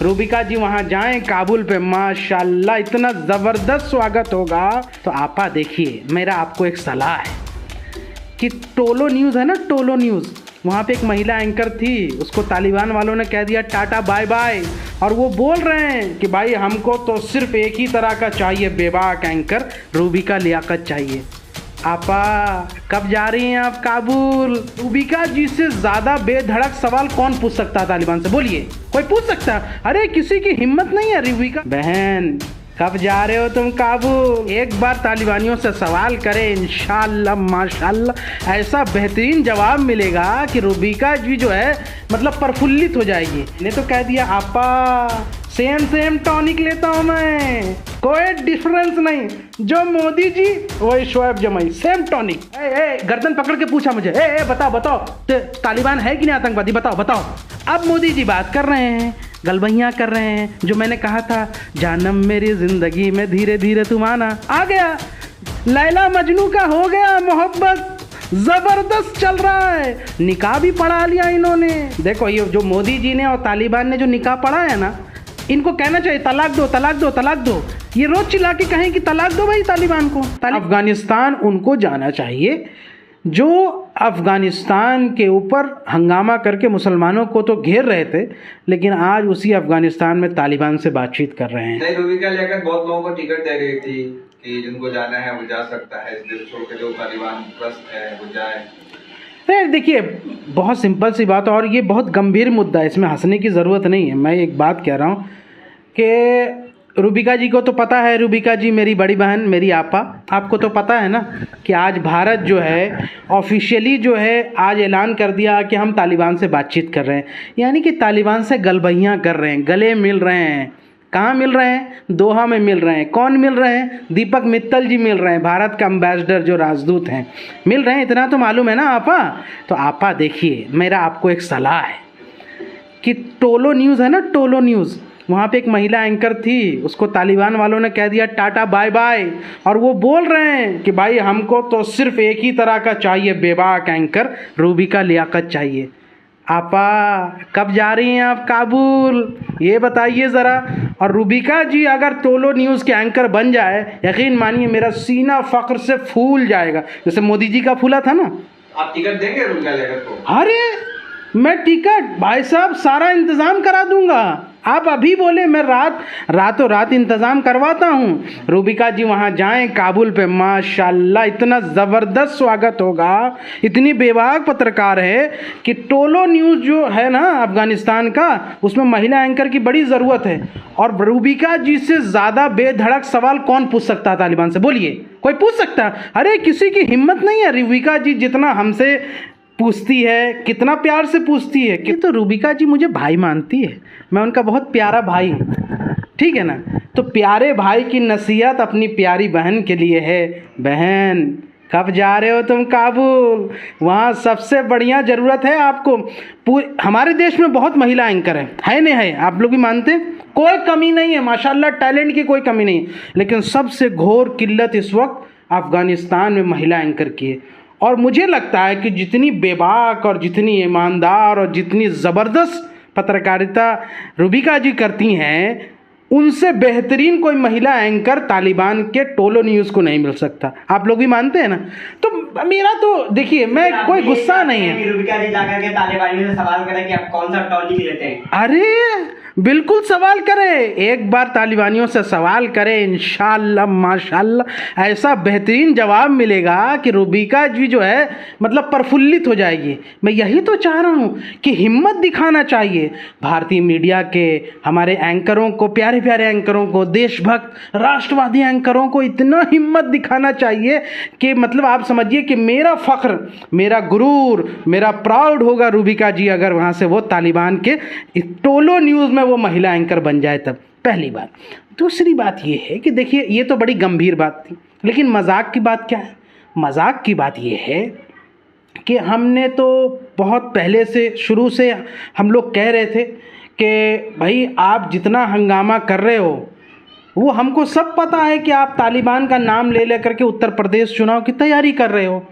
रूबिका जी वहाँ जाएं काबुल पे, माशाल्लाह इतना ज़बरदस्त स्वागत होगा। तो आपा देखिए, मेरा आपको एक सलाह है कि टोलो न्यूज़ है ना, टोलो न्यूज़, वहाँ पे एक महिला एंकर थी, उसको तालिबान वालों ने कह दिया टाटा बाय बाय, और वो बोल रहे हैं कि भाई हमको तो सिर्फ एक ही तरह का चाहिए बेबाक एंकर, रूबिका लियाकत चाहिए। आपा कब जा रही हैं आप काबुल? रूबिका जी से ज़्यादा बेधड़क सवाल कौन पूछ सकता है तालिबान से? बोलिए, कोई पूछ सकता है? अरे किसी की हिम्मत नहीं है। रूबिका बहन कब जा रहे हो तुम काबुल? एक बार तालिबानियों से सवाल करें, इंशाअल्लाह माशाअल्लाह ऐसा बेहतरीन जवाब मिलेगा कि रूबिका जी जो है मतलब प्रफुल्लित हो जाएगी। ने तो कह दिया आपा सेम टॉनिक लेता हूँ मैं, कोई डिफरेंस नहीं, जो मोदी जी वही शोएब जमाई, सेम टॉनिक। गर्दन पकड़ के पूछा मुझे, बताओ तो तालिबान है कि नहीं आतंकवादी, बताओ। अब मोदी जी बात कर रहे हैं, गलबैयाँ कर रहे हैं, जो मैंने कहा था जानम मेरी जिंदगी में धीरे धीरे तुम आना, आ गया। लैला मजनू का हो गया मोहब्बत, जबरदस्त चल रहा है। निकाह भी पढ़ा लिया इन्होंने। देखो ये जो मोदी जी ने और तालिबान ने जो निकाह पढ़ा है ना, इनको कहना चाहिए तलाक दो। ये रोज चिल्ला के कहें कि तलाक दो भाई तालिबान को। अफगानिस्तान उनको जाना चाहिए जो अफगानिस्तान के ऊपर हंगामा करके मुसलमानों को तो घेर रहे थे, लेकिन आज उसी अफगानिस्तान में तालिबान से बातचीत कर रहे हैं। रूबिका लेकर बहुत लोगों को टिकट दे रही थी कि जिनको जाना है वो जा सकता है, इस देश छोड़ के जो तालिबान ग्रस्त है वो जाए। अरे देखिए, बहुत सिंपल सी बात, और ये बहुत गंभीर मुद्दा है, इसमें हंसने की ज़रूरत नहीं है। मैं एक बात कह रहा हूँ कि रूबिका जी को तो पता है, रूबिका जी मेरी बड़ी बहन, मेरी आपा, आपको तो पता है ना कि आज भारत जो है ऑफिशियली जो है आज ऐलान कर दिया कि हम तालिबान से बातचीत कर रहे हैं, यानी कि तालिबान से गलबैयाँ कर रहे हैं, गले मिल रहे हैं। कहाँ मिल रहे हैं? दोहा में मिल रहे हैं। कौन मिल रहे हैं? दीपक मित्तल जी मिल रहे हैं, भारत का एम्बेसडर जो राजदूत हैं, मिल रहे हैं। इतना तो मालूम है ना आपा? तो आपा देखिए, मेरा आपको एक सलाह है कि टोलो न्यूज़ है ना, टोलो न्यूज़, वहाँ पे एक महिला एंकर थी, उसको तालिबान वालों ने कह दिया टाटा बाय बाय, और वो बोल रहे हैं कि भाई हमको तो सिर्फ एक ही तरह का चाहिए बेबाक एंकर, रूबिका लियाकत चाहिए। आपा कब जा रही हैं आप काबुल? ये बताइए ज़रा। और रूबिका जी अगर टोलो न्यूज़ के एंकर बन जाए, यकीन मानिए मेरा सीना फ़ख्र से फूल जाएगा, जैसे मोदी जी का फूला था ना। आप टिकट देंगे रूबिका लेकर को? अरे मैं टिकट भाई साहब सारा इंतज़ाम करा दूंगा। आप अभी बोले, मैं रातों रात इंतज़ाम करवाता हूँ। रूबिका जी वहाँ जाएं काबुल पे, माशाल्लाह इतना ज़बरदस्त स्वागत होगा। इतनी बेबाक पत्रकार है कि टोलो न्यूज़ जो है ना अफ़गानिस्तान का, उसमें महिला एंकर की बड़ी ज़रूरत है। और रूबिका जी से ज़्यादा बेधड़क सवाल कौन पूछ सकता है तालिबान से? बोलिए, कोई पूछ सकता है? अरे किसी की हिम्मत नहीं है। रूबिका जी जितना हमसे पूछती है, कितना प्यार से पूछती है कि तो रूबिका जी मुझे भाई मानती है, मैं उनका बहुत प्यारा भाई हूँ, ठीक है ना। तो प्यारे भाई की नसीहत अपनी प्यारी बहन के लिए है। बहन कब जा रहे हो तुम काबुल? वहाँ सबसे बढ़िया ज़रूरत है आपको। हमारे देश में बहुत महिला एंकर है नहीं है? आप लोग भी मानते हैं, कोई कमी नहीं है, माशाल्लाह टैलेंट की कोई कमी नहीं है, लेकिन सबसे घोर किल्लत इस वक्त अफ़गानिस्तान में महिला एंकर की है। और मुझे लगता है कि जितनी बेबाक और जितनी ईमानदार और जितनी ज़बरदस्त पत्रकारिता रूबिका जी करती हैं, उनसे बेहतरीन कोई महिला एंकर तालिबान के टोलो न्यूज़ को नहीं मिल सकता। आप लोग भी मानते हैं ना? तो मेरा तो देखिए, मैं कोई गुस्सा नहीं है। रूबिका जी जाकर के तालिबानियों से सवाल करें कि आप कौन सा टॉनिक लेते हैं। अरे बिल्कुल सवाल करें, एक बार तालिबानियों से सवाल करें, इंशाअल्लाह माशाअल्लाह ऐसा बेहतरीन जवाब मिलेगा कि रूबिका जी जो है मतलब प्रफुल्लित हो जाएगी। मैं यही तो चाह रहा हूँ कि हिम्मत दिखाना चाहिए भारतीय मीडिया के हमारे एंकरों को, प्यारे प्यारे एंकरों को, देशभक्त राष्ट्रवादी एंकरों को इतना हिम्मत दिखाना चाहिए कि मतलब आप समझिए कि मेरा फ़ख्र, मेरा गुरूर, मेरा प्राउड होगा रूबिका जी अगर वहाँ से वो तालिबान के टोलो न्यूज़ में वो महिला एंकर बन जाए तब। पहली बात। दूसरी बात ये है कि देखिए, ये तो बड़ी गंभीर बात थी, लेकिन मजाक की बात क्या है? मजाक की बात ये है कि हमने तो बहुत पहले से, शुरू से हम लोग कह रहे थे कि भाई आप जितना हंगामा कर रहे हो वो हमको सब पता है कि आप तालिबान का नाम ले लेकर के उत्तर प्रदेश चुनाव की तैयारी कर रहे हो।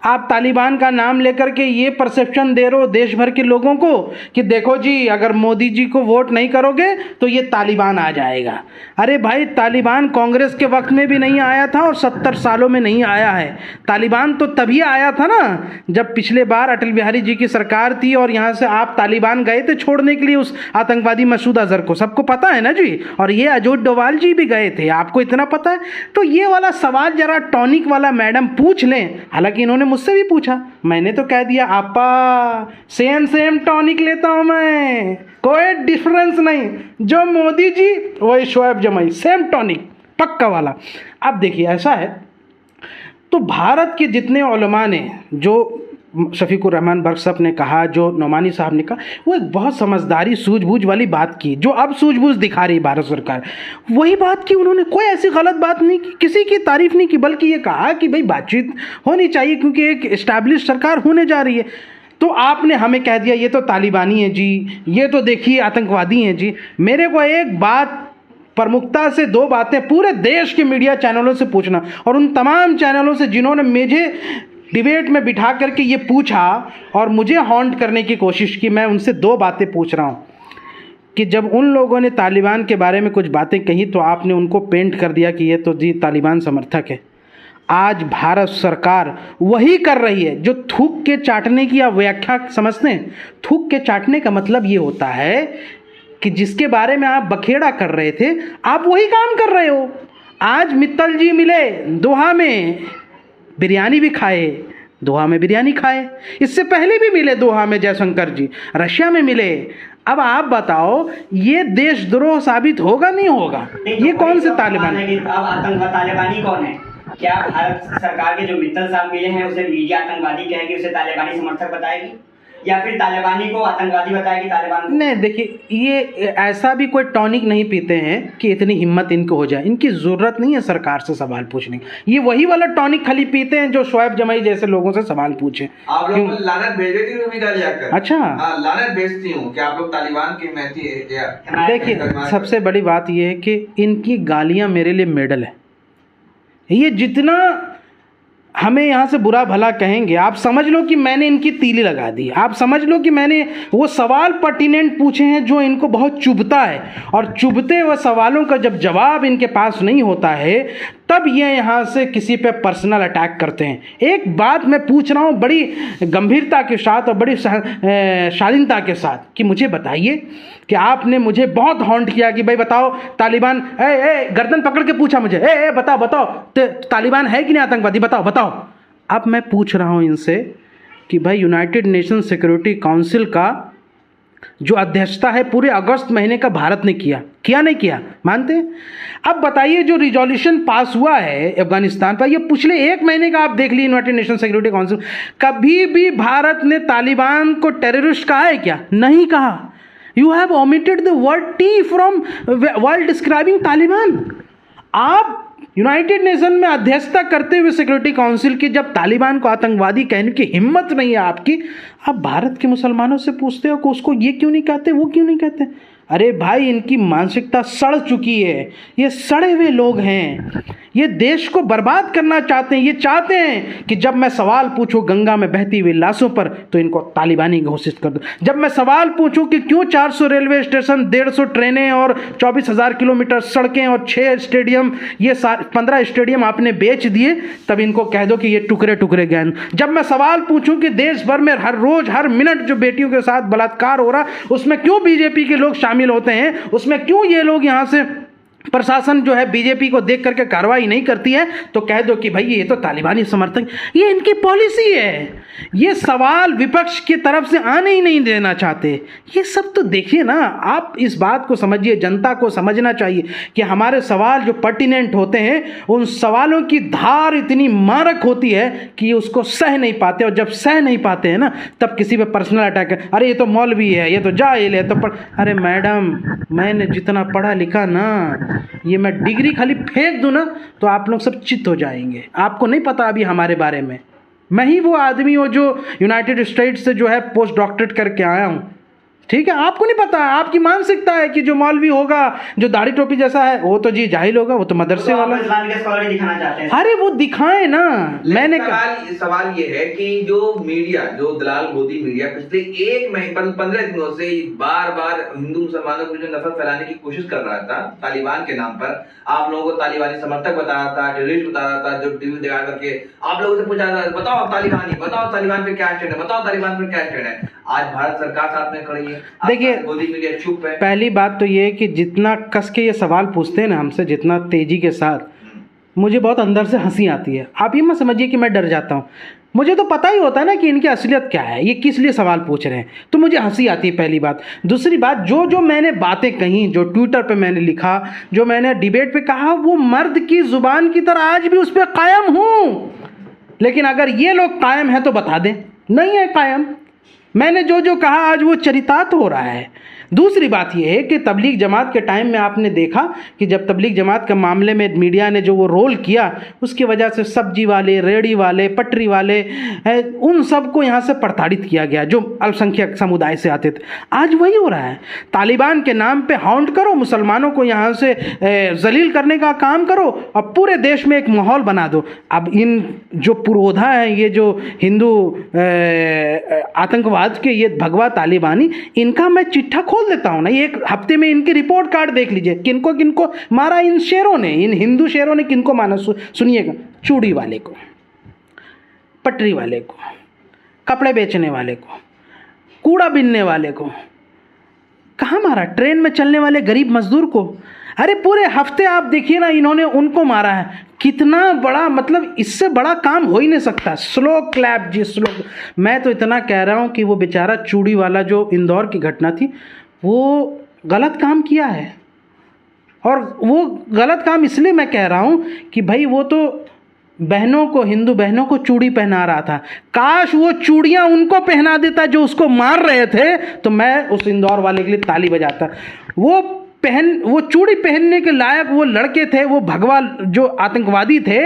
आप तालिबान का नाम लेकर के ये परसेप्शन दे रहे हो देश भर के लोगों को कि देखो जी, अगर मोदी जी को वोट नहीं करोगे तो ये तालिबान आ जाएगा। अरे भाई, तालिबान कांग्रेस के वक्त में भी नहीं आया था और 70 सालों में नहीं आया है। तालिबान तो तभी आया था ना जब पिछले बार अटल बिहारी जी की सरकार थी और यहाँ से आप तालिबान गए थे छोड़ने के लिए उस आतंकवादी मसूद अजहर को, सबको पता है ना जी। और ये अजोत डोभाल जी भी गए थे, आपको इतना पता है। तो ये वाला सवाल जरा टॉनिक वाला मैडम पूछ लें। हालांकि इन्होंने मुझसे भी पूछा, मैंने तो कह दिया आपा सेम टॉनिक लेता हूं मैं, कोई डिफरेंस नहीं। जो मोदी जी वही शोएब जमाई, सेम टॉनिक पक्का वाला। अब देखिए ऐसा है, तो भारत के जितने उलमा ने, जो शफीकुर रहमान बर्क साहब ने कहा, जो नोमानी साहब ने कहा, वो एक बहुत समझदारी सूझबूझ वाली बात की, जो अब सूझबूझ दिखा रही भारत सरकार, वही बात की। उन्होंने कोई ऐसी गलत बात नहीं की, किसी की तारीफ नहीं की, बल्कि ये कहा कि भाई बातचीत होनी चाहिए क्योंकि एक एस्टैब्लिश सरकार होने जा रही है। तो आपने हमें कह दिया ये तो तालिबानी है जी, ये तो देखिए आतंकवादी हैं जी। मेरे को एक बात प्रमुखता से, 2 बातें पूरे देश के मीडिया चैनलों से पूछना, और उन तमाम चैनलों से जिन्होंने मुझे डिबेट में बिठा करके ये पूछा और मुझे हॉन्ट करने की कोशिश की, मैं उनसे 2 बातें पूछ रहा हूँ कि जब उन लोगों ने तालिबान के बारे में कुछ बातें कही तो आपने उनको पेंट कर दिया कि ये तो जी तालिबान समर्थक है। आज भारत सरकार वही कर रही है जो थूक के चाटने की आप व्याख्या समझते हैं। थूक के चाटने का मतलब ये होता है कि जिसके बारे में आप बखेड़ा कर रहे थे, आप वही काम कर रहे हो। आज मित्तल जी मिले दोहा में, बिरयानी भी खाए, दोहा में बिरयानी खाए। इससे पहले भी मिले दोहा में जयशंकर जी, रशिया में मिले। अब आप बताओ ये देशद्रोह साबित होगा नहीं होगा? ये कौन से तालिबान है? अब आतंकवादी तालिबानी कौन है? क्या भारत सरकार के जो मित्तल साहब मिले हैं उसे मीडिया आतंकवादी कहेगी, उसे तालिबानी समर्थक बताएगी, या फिर तालिबानी को आतंकवादी बताएगी तालिबान को? नहीं, देखिए ये ऐसा भी कोई टॉनिक नहीं पीते हैं कि इतनी हिम्मत इनको हो जाए। इनकी ज़रूरत नहीं है सरकार से सवाल पूछने की। ये वही वाला टॉनिक खाली पीते हैं जो शोएब जमाई जैसे लोगों से सवाल पूछे। आप लोग को लानत भेज देती हूँ जाकर। अच्छा, हाँ, लानत भेजती हूँ कि आप लोग तालिबान की महती। देखिए सबसे बड़ी बात यह है कि इनकी गालियाँ मेरे लिए मेडल है। ये जितना हमें यहाँ से बुरा भला कहेंगे, आप समझ लो कि मैंने इनकी तीली लगा दी। आप समझ लो कि मैंने वो सवाल पर्टिनेंट पूछे हैं जो इनको बहुत चुभता है, और चुभते हुए सवालों का जब जवाब इनके पास नहीं होता है तब ये यहाँ से किसी पे पर्सनल अटैक करते हैं। एक बात मैं पूछ रहा हूँ बड़ी गंभीरता के साथ और बड़ी शालीनता के साथ कि मुझे बताइए कि आपने मुझे बहुत हॉन्ट किया कि भाई बताओ तालिबान, गर्दन पकड़ के पूछा मुझे, बताओ तालिबान है कि नहीं आतंकवादी, बताओ। अब मैं पूछ रहा हूँ इनसे कि भाई यूनाइटेड नेशन सिक्योरिटी काउंसिल का जो अध्यक्षता है पूरे अगस्त महीने का भारत ने किया नहीं किया, मानते हैं? अब बताइए जो रिजोल्यूशन पास हुआ है अफगानिस्तान पर, ये पिछले 1 महीने का आप देख लीजिए यूनाइटेड नेशन सिक्योरिटी काउंसिल, कभी भी भारत ने तालिबान को टेररिस्ट कहा है क्या? नहीं कहा। You have omitted the word T from world describing Taliban. आप यूनाइटेड नेशन में अध्यक्षता करते हुए सिक्योरिटी काउंसिल की जब तालिबान को आतंकवादी कहने की हिम्मत नहीं है आपकी, आप भारत के मुसलमानों से पूछते हो कि उसको ये क्यों नहीं कहते, वो क्यों नहीं कहते? अरे भाई, इनकी मानसिकता सड़ चुकी है। ये सड़े हुए लोग हैं, ये देश को बर्बाद करना चाहते हैं। ये चाहते हैं कि जब मैं सवाल पूछूं गंगा में बहती हुई लाशों पर तो इनको तालिबानी घोषित कर दो। जब मैं सवाल पूछूं कि क्यों 400 रेलवे स्टेशन, 150 ट्रेनें और 24,000 किलोमीटर सड़कें और 6 स्टेडियम, ये 15 स्टेडियम आपने बेच दिए, तब इनको कह दो कि ये टुकड़े टुकड़े ज्ञान। जब मैं सवाल पूछूं कि देश भर में हर रोज हर मिनट जो बेटियों के साथ बलात्कार हो रहा, उसमें क्यों बीजेपी के लोग शामिल होते हैं, उसमें क्यों ये लोग यहां से प्रशासन जो है बीजेपी को देख करके कार्रवाई नहीं करती है, तो कह दो कि भाई ये तो तालिबानी समर्थक। ये इनकी पॉलिसी है। ये सवाल विपक्ष की तरफ से आने ही नहीं देना चाहते। ये सब तो देखिए ना, आप इस बात को समझिए, जनता को समझना चाहिए कि हमारे सवाल जो पर्टिनेंट होते हैं उन सवालों की धार इतनी मारक होती है कि ये उसको सह नहीं पाते, और जब सह नहीं पाते हैं ना तब किसी पे पर्सनल अटैक है। अरे ये तो मौलवी है, ये तो जाहिल है, तो अरे मैडम, मैंने जितना पढ़ा लिखा ना, ये मैं डिग्री खाली फेंक दूं ना तो आप लोग सब चित हो जाएंगे। आपको नहीं पता अभी हमारे बारे में। मैं ही वो आदमी हूँ जो यूनाइटेड स्टेट्स से जो है पोस्ट डॉक्टरेट करके आया हूँ। ठीक है, आपको नहीं पता, आपकी मानसिकता है कि जो मौलवी होगा, जो दाढ़ी टोपी जैसा है, वो तो जी जाहिल होगा, वो तो मदरसे वाला। इस्लामिक स्कॉलर दिखाना चाहते हैं। अरे वो दिखाए ना। मैंने सवाल ये है कि जो मीडिया, जो दलाल गोदी मीडिया पिछले 15 दिनों से बार बार हिंदू मुसलमानों को जो नफरत फैलाने की कोशिश कर रहा था तालिबान के नाम पर, आप लोगों को तालिबानी समर्थक बता रहा था, टेररिस्ट बता रहा था, जो टीवी दिखा करके आप लोगों से पूछा था बताओ तालिबानी, बताओ तालिबान पे क्या स्टैंड है, बताओ तालिबान पे क्या स्टैंड है। आज भारत सरकार साथ में खड़ी है, देखिए गोदी मीडिया चुप है। पहली बात तो ये है कि जितना कस के ये सवाल पूछते हैं ना हमसे, जितना तेजी के साथ, मुझे बहुत अंदर से हंसी आती है। आप ये मत समझिए कि मैं डर जाता हूँ, मुझे तो पता ही होता है ना कि इनकी असलियत क्या है, ये किस लिए सवाल पूछ रहे हैं, तो मुझे हंसी आती है पहली बात। दूसरी बात, जो मैंने बातें कही, जो ट्विटर पे मैंने लिखा, जो मैंने डिबेट पे कहा, वो मर्द की ज़ुबान की तरह आज भी उस पर कायम हूँ। लेकिन अगर ये लोग कायम हैं तो बता दें, नहीं है कायम। मैंने जो कहा आज वो चरितार्थ हो रहा है। दूसरी बात यह है कि तबलीग जमात के टाइम में आपने देखा कि जब तबलीग जमात के मामले में मीडिया ने जो वो रोल किया, उसकी वजह से सब्जी वाले, रेहड़ी वाले, पटरी वाले, उन सबको यहाँ से प्रताड़ित किया गया जो अल्पसंख्यक समुदाय से आते थे। आज वही हो रहा है, तालिबान के नाम पे हाउंड करो, मुसलमानों को यहाँ से जलील करने का काम करो और पूरे देश में एक माहौल बना दो। अब इन जो पुरोधा हैं, ये जो हिंदू आतंकवाद के ये भगवा तालिबानी, इनका मैं चिट्ठा खोल देता हूं ना, एक हफ्ते में इनकी रिपोर्ट कार्ड देख लीजिए, किनको किनको मारा इन शेरों ने, इन हिंदू शेरों ने किनको मारा। सुनिएगा, चूड़ी वाले को, पटरी वाले को, कपड़े बेचने वाले को, कूड़ा बीनने वाले को, कहाँ मारा? ट्रेन में चलने वाले गरीब मजदूर को। अरे पूरे हफ्ते आप देखिए ना, इन्होंने उनको मारा है। कितना बड़ा, मतलब इससे बड़ा काम हो ही नहीं सकता। स्लो क्लैप जी, स्लो। मैं तो इतना कह रहा हूँ कि वो बेचारा चूड़ी वाला, जो इंदौर की घटना थी, वो गलत काम किया है। और वो गलत काम इसलिए मैं कह रहा हूँ कि भाई वो तो बहनों को, हिंदू बहनों को चूड़ी पहना रहा था। काश वो चूड़ियाँ उनको पहना देता जो उसको मार रहे थे, तो मैं उस इंदौर वाले के लिए ताली बजाता। वो चूड़ी पहनने के लायक वो लड़के थे, वो भगवा जो आतंकवादी थे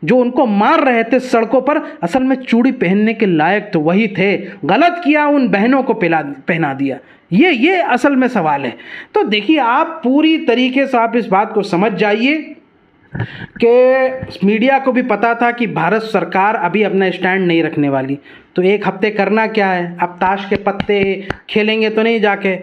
जो उनको मार रहे थे सड़कों पर, असल में चूड़ी पहनने के लायक तो वही थे। गलत किया, उन बहनों को पहना दिया। ये असल में सवाल है। तो देखिए, आप पूरी तरीके से आप इस बात को समझ जाइए कि मीडिया को भी पता था कि भारत सरकार अभी अपना स्टैंड नहीं रखने वाली। तो एक हफ्ते करना क्या है, अब ताश के पत्ते खेलेंगे तो नहीं जाके।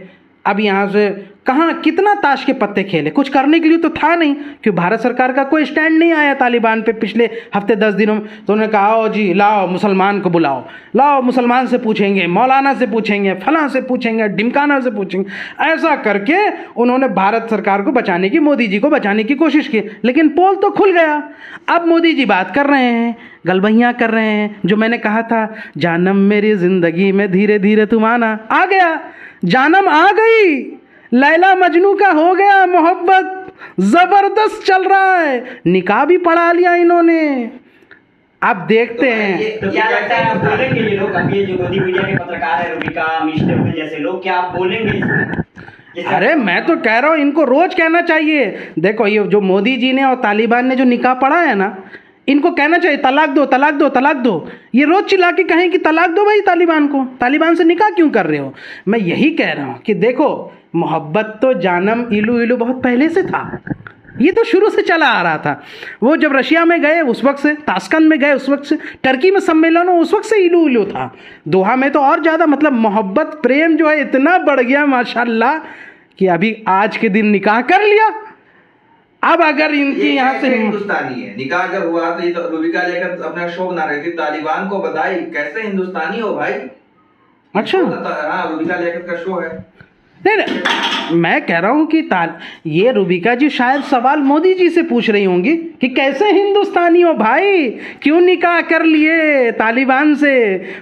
अब यहाँ से कहाँ, कितना ताश के पत्ते खेले, कुछ करने के लिए तो था नहीं, क्योंकि भारत सरकार का कोई स्टैंड नहीं आया तालिबान पे पिछले हफ्ते 10 दिनों में। तो उन्होंने कहा, आओ जी, लाओ मुसलमान को बुलाओ, लाओ मुसलमान से पूछेंगे, मौलाना से पूछेंगे, फलां से पूछेंगे, ढिमकाना से पूछेंगे। ऐसा करके उन्होंने भारत सरकार को बचाने की, मोदी जी को बचाने की कोशिश की। लेकिन पोल तो खुल गया। अब मोदी जी बात कर रहे हैं, गलबहियाँ कर रहे हैं। जो मैंने कहा था, जानम मेरी जिंदगी में धीरे धीरे तुम आना, आ गया, जानम आ गई, लैला मजनू का हो गया, मोहब्बत जबरदस्त चल रहा है, निकाह भी पढ़ा लिया इन्होंने। आप देखते हैं। तो क्या लगता है, आप बोलेंगे ये लोग, अभी जो गोदी मीडिया के पत्रकार है, रूबिका मिश्र जैसे लोग, क्या आप बोलेंगे? अरे मैं तो कह रहा हूँ, इनको रोज कहना चाहिए। देखो, ये जो मोदी जी ने और तालिबान ने जो निकाह पढ़ा है ना, इनको कहना चाहिए तलाक दो, तलाक दो, तलाक दो। ये रोज चिल्ला के कहें कि तलाक दो भाई तालिबान को, तालिबान से निकाह क्यों कर रहे हो। मैं यही कह रहा हूँ कि देखो, मोहब्बत तो जानम इलू इलू बहुत पहले से था, ये तो शुरू से चला आ रहा था। वो जब रशिया में गए उस वक्त से, ताशकंद में गए उस वक्त से, टर्की में सम्मेलन हो उस वक्त से इलू इलू था। दोहा में तो और ज़्यादा, मतलब मोहब्बत प्रेम जो है इतना बढ़ गया माशाल्लाह कि अभी आज के दिन निकाह कर लिया। अब अगर इनकी यहाँ से हिंदुस्तानी है, निकाह अगर हुआ तो ये तो रूबिका लेकर अपना शो बना रही थी, तालिबान को बधाई। कैसे हिंदुस्तानी हो भाई? अच्छा, हाँ, रूबिका लेकर का शो है। नहीं, मैं कह रहा हूँ कि ये रूबिका जी शायद सवाल मोदी जी से पूछ रही होंगी कि कैसे हिंदुस्तानी हो भाई, क्यों निकाह कर लिए तालिबान से,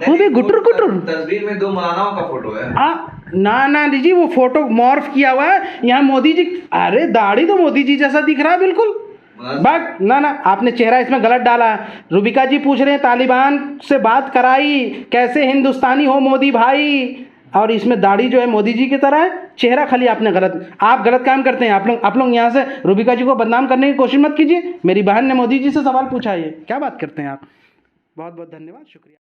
वो भी गुटर गुटर। तस्वीर में 2 मौलानाओं का फोटो है। ना जी, वो फोटो मॉर्फ किया हुआ है। यहाँ मोदी जी, अरे दाढ़ी तो मोदी जी जैसा दिख रहा है बिल्कुल। बट ना, आपने चेहरा इसमें गलत डाला। रूबिका जी पूछ रहे हैं तालिबान से बात कराई, कैसे हिंदुस्तानी हो मोदी भाई, और इसमें दाढ़ी जो है मोदी जी की तरह है, चेहरा खाली आपने गलत। आप गलत काम करते हैं। आप लोग यहाँ से रूबिका जी को बदनाम करने की कोशिश मत कीजिए। मेरी बहन ने मोदी जी से सवाल पूछा है, ये क्या बात करते हैं आप। बहुत बहुत धन्यवाद, शुक्रिया।